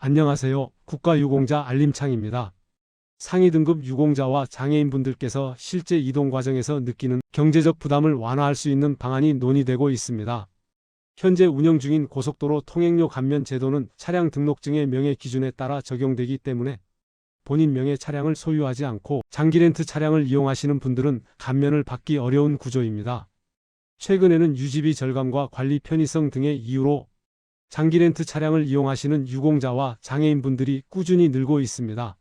안녕하세요. 국가유공자 알림창입니다. 상위 등급 유공자와 장애인분들께서 실제 이동 과정에서 느끼는 경제적 부담을 완화할 수 있는 방안이 논의되고 있습니다. 현재 운영 중인 고속도로 통행료 감면 제도는 차량 등록증의 명의 기준에 따라 적용되기 때문에 본인 명의 차량을 소유하지 않고 장기 렌트 차량을 이용하시는 분들은 감면을 받기 어려운 구조입니다. 최근에는 유지비 절감과 관리 편의성 등의 이유로 장기 렌트 차량을 이용하시는 유공자와 장애인분들이 꾸준히 늘고 있습니다.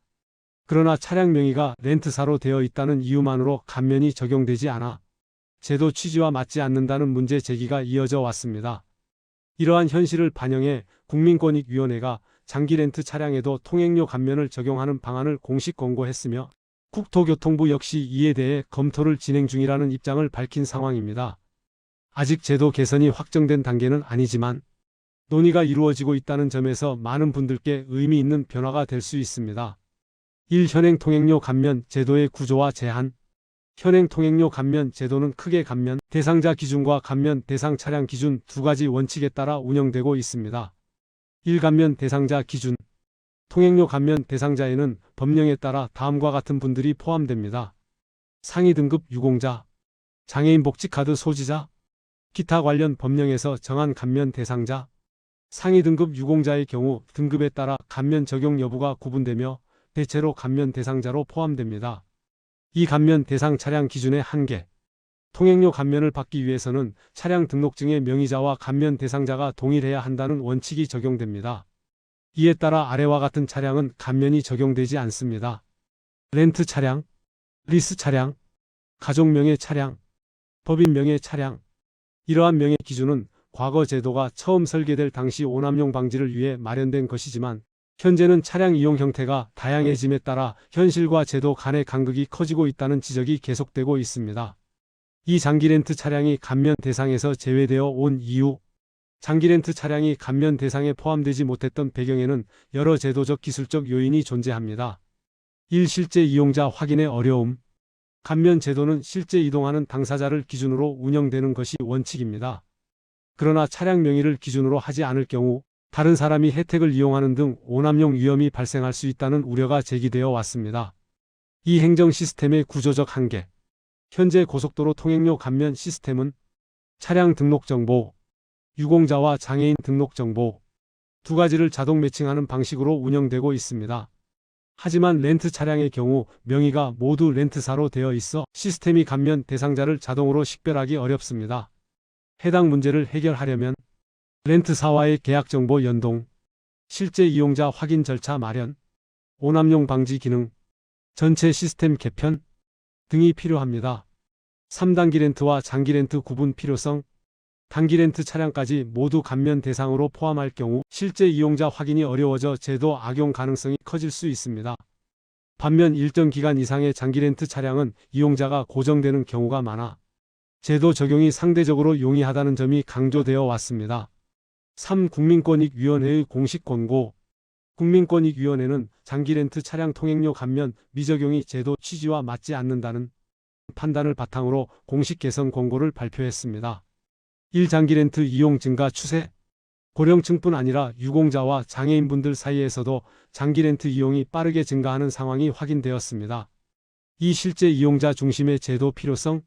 그러나 차량 명의가 렌트사로 되어 있다는 이유만으로 감면이 적용되지 않아 제도 취지와 맞지 않는다는 문제 제기가 이어져 왔습니다. 이러한 현실을 반영해 국민권익위원회가 장기 렌트 차량에도 통행료 감면을 적용하는 방안을 공식 권고했으며 국토교통부 역시 이에 대해 검토를 진행 중이라는 입장을 밝힌 상황입니다. 아직 제도 개선이 확정된 단계는 아니지만 논의가 이루어지고 있다는 점에서 많은 분들께 의미 있는 변화가 될 수 있습니다. 1. 현행 통행료 감면 제도의 구조와 제한. 현행 통행료 감면 제도는 크게 감면 대상자 기준과 감면 대상 차량 기준 두 가지 원칙에 따라 운영되고 있습니다. 1. 감면 대상자 기준. 통행료 감면 대상자에는 법령에 따라 다음과 같은 분들이 포함됩니다. 상위 등급 유공자, 장애인 복지카드 소지자, 기타 관련 법령에서 정한 감면 대상자. 상위 등급 유공자의 경우 등급에 따라 감면 적용 여부가 구분되며 대체로 감면 대상자로 포함됩니다. 이 감면 대상 차량 기준의 한계. 통행료 감면을 받기 위해서는 차량 등록증의 명의자와 감면 대상자가 동일해야 한다는 원칙이 적용됩니다. 이에 따라 아래와 같은 차량은 감면이 적용되지 않습니다. 렌트 차량, 리스 차량, 가족 명의 차량, 법인 명의 차량. 이러한 명의 기준은 과거 제도가 처음 설계될 당시 오남용 방지를 위해 마련된 것이지만 현재는 차량 이용 형태가 다양해짐에 따라 현실과 제도 간의 간극이 커지고 있다는 지적이 계속되고 있습니다. 이 장기 렌트 차량이 감면 대상에서 제외되어 온 이유. 장기 렌트 차량이 감면 대상에 포함되지 못했던 배경에는 여러 제도적 기술적 요인이 존재합니다. 1. 실제 이용자 확인의 어려움. 감면 제도는 실제 이동하는 당사자를 기준으로 운영되는 것이 원칙입니다. 그러나 차량 명의를 기준으로 하지 않을 경우 다른 사람이 혜택을 이용하는 등 오남용 위험이 발생할 수 있다는 우려가 제기되어 왔습니다. 이 행정 시스템의 구조적 한계. 현재 고속도로 통행료 감면 시스템은 차량 등록 정보, 유공자와 장애인 등록 정보 두 가지를 자동 매칭하는 방식으로 운영되고 있습니다. 하지만 렌트 차량의 경우 명의가 모두 렌트사로 되어 있어 시스템이 감면 대상자를 자동으로 식별하기 어렵습니다. 해당 문제를 해결하려면 렌트사와의 계약 정보 연동, 실제 이용자 확인 절차 마련, 오남용 방지 기능, 전체 시스템 개편 등이 필요합니다. 3단기 렌트와 장기 렌트 구분 필요성. 단기 렌트 차량까지 모두 감면 대상으로 포함할 경우 실제 이용자 확인이 어려워져 제도 악용 가능성이 커질 수 있습니다. 반면 일정 기간 이상의 장기 렌트 차량은 이용자가 고정되는 경우가 많아 제도 적용이 상대적으로 용이하다는 점이 강조되어 왔습니다. 3. 국민권익위원회의 공식 권고. 국민권익위원회는 장기 렌트 차량 통행료 감면 미적용이 제도 취지와 맞지 않는다는 판단을 바탕으로 공식 개선 권고를 발표했습니다. 1. 장기 렌트 이용 증가 추세. 고령층뿐 아니라 유공자와 장애인분들 사이에서도 장기 렌트 이용이 빠르게 증가하는 상황이 확인되었습니다. 2. 실제 이용자 중심의 제도 필요성.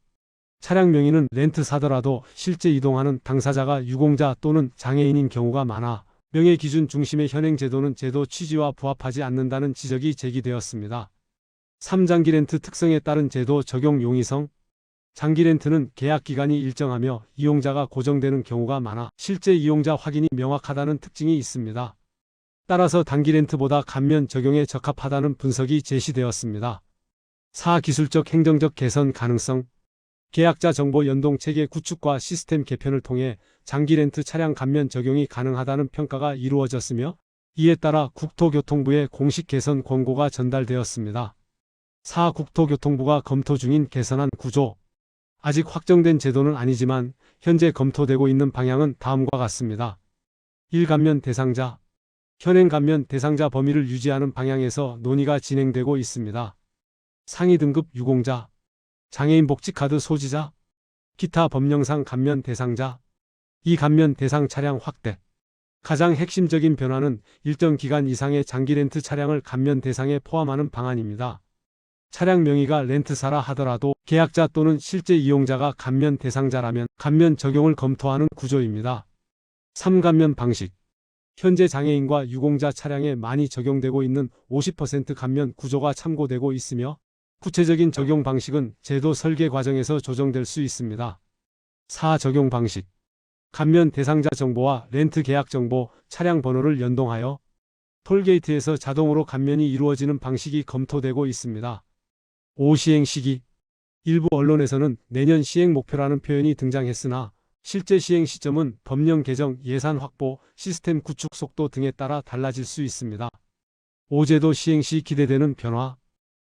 차량 명의는 렌트사더라도 실제 이동하는 당사자가 유공자 또는 장애인인 경우가 많아 명예 기준 중심의 현행 제도는 제도 취지와 부합하지 않는다는 지적이 제기되었습니다. 3. 장기 렌트 특성에 따른 제도 적용 용이성. 장기 렌트는 계약 기간이 일정하며 이용자가 고정되는 경우가 많아 실제 이용자 확인이 명확하다는 특징이 있습니다. 따라서 단기 렌트보다 감면 적용에 적합하다는 분석이 제시되었습니다. 4. 기술적 행정적 개선 가능성. 계약자 정보 연동 체계 구축과 시스템 개편을 통해 장기 렌트 차량 감면 적용이 가능하다는 평가가 이루어졌으며 이에 따라 국토교통부에 공식 개선 권고가 전달되었습니다. 4. 국토교통부가 검토 중인 개선안 구조. 아직 확정된 제도는 아니지만 현재 검토되고 있는 방향은 다음과 같습니다. 1. 감면 대상자. 현행 감면 대상자 범위를 유지하는 방향에서 논의가 진행되고 있습니다. 상위 등급 유공자, 장애인 복지카드 소지자, 기타 법령상 감면 대상자. 2. 감면 대상 차량 확대. 가장 핵심적인 변화는 일정 기간 이상의 장기 렌트 차량을 감면 대상에 포함하는 방안입니다. 차량 명의가 렌트사라 하더라도 계약자 또는 실제 이용자가 감면 대상자라면 감면 적용을 검토하는 구조입니다. 3감면 방식. 현재 장애인과 유공자 차량에 많이 적용되고 있는 50% 감면 구조가 참고되고 있으며 구체적인 적용 방식은 제도 설계 과정에서 조정될 수 있습니다. 4. 적용 방식. 감면 대상자 정보와 렌트 계약 정보, 차량 번호를 연동하여 톨게이트에서 자동으로 감면이 이루어지는 방식이 검토되고 있습니다. 5. 시행 시기. 일부 언론에서는 내년 시행 목표라는 표현이 등장했으나 실제 시행 시점은 법령 개정, 예산 확보, 시스템 구축 속도 등에 따라 달라질 수 있습니다. 5. 제도 시행 시 기대되는 변화.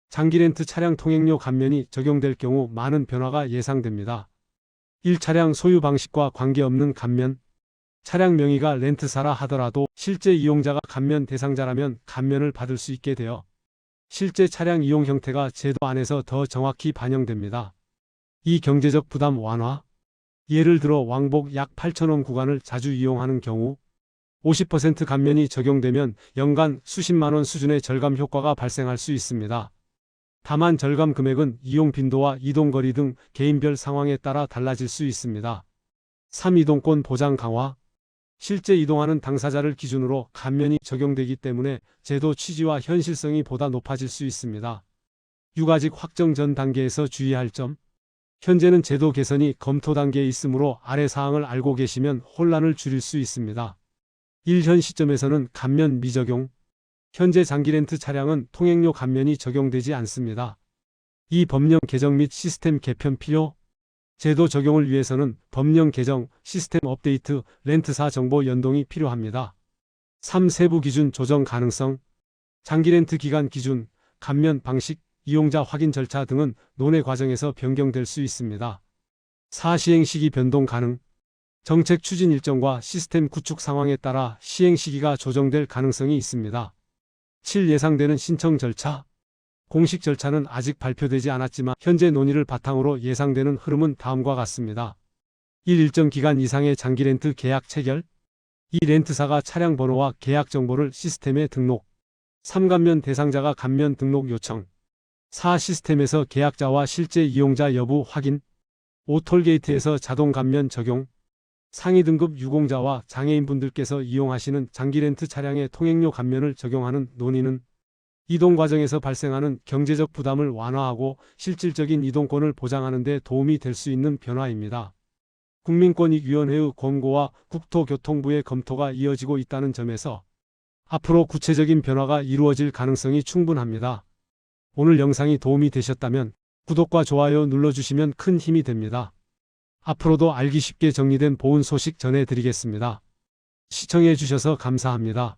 장기 렌트 차량 통행료 감면이 적용될 경우 많은 변화가 예상됩니다. 1. 차량 소유 방식과 관계없는 감면. 차량 명의가 렌트사라 하더라도 실제 이용자가 감면 대상자라면 감면을 받을 수 있게 되어 실제 차량 이용 형태가 제도 안에서 더 정확히 반영됩니다. 2. 경제적 부담 완화. 예를 들어 왕복 약 8,000원 구간을 자주 이용하는 경우 50% 감면이 적용되면 연간 수십만 원 수준의 절감 효과가 발생할 수 있습니다. 다만 절감 금액은 이용 빈도와 이동거리 등 개인별 상황에 따라 달라질 수 있습니다. 3. 이동권 보장 강화. 실제 이동하는 당사자를 기준으로 감면이 적용되기 때문에 제도 취지와 현실성이 보다 높아질 수 있습니다. 유가직 확정 전 단계에서 주의할 점. 현재는 제도 개선이 검토 단계에 있으므로 아래 사항을 알고 계시면 혼란을 줄일 수 있습니다. 1. 현 시점에서는 감면 미적용. 현재 장기 렌트 차량은 통행료 감면이 적용되지 않습니다. 2. 법령 개정 및 시스템 개편 필요. 제도 적용을 위해서는 법령 개정, 시스템 업데이트, 렌트사 정보 연동이 필요합니다. 3. 세부 기준 조정 가능성. 장기 렌트 기간 기준, 감면 방식, 이용자 확인 절차 등은 논의 과정에서 변경될 수 있습니다. 4. 시행 시기 변동 가능. 정책 추진 일정과 시스템 구축 상황에 따라 시행 시기가 조정될 가능성이 있습니다. 7. 예상되는 신청 절차. 공식 절차는 아직 발표되지 않았지만 현재 논의를 바탕으로 예상되는 흐름은 다음과 같습니다. 1. 일정 기간 이상의 장기 렌트 계약 체결. 2. 렌트사가 차량 번호와 계약 정보를 시스템에 등록. 3. 감면 대상자가 감면 등록 요청. 4. 시스템에서 계약자와 실제 이용자 여부 확인. 5. 톨게이트에서 자동 감면 적용. 상위 등급 유공자와 장애인분들께서 이용하시는 장기 렌트 차량의 통행료 감면을 적용하는 논의는 이동 과정에서 발생하는 경제적 부담을 완화하고 실질적인 이동권을 보장하는 데 도움이 될 수 있는 변화입니다. 국민권익위원회의 권고와 국토교통부의 검토가 이어지고 있다는 점에서 앞으로 구체적인 변화가 이루어질 가능성이 충분합니다. 오늘 영상이 도움이 되셨다면 구독과 좋아요 눌러주시면 큰 힘이 됩니다. 앞으로도 알기 쉽게 정리된 보훈 소식 전해드리겠습니다. 시청해 주셔서 감사합니다.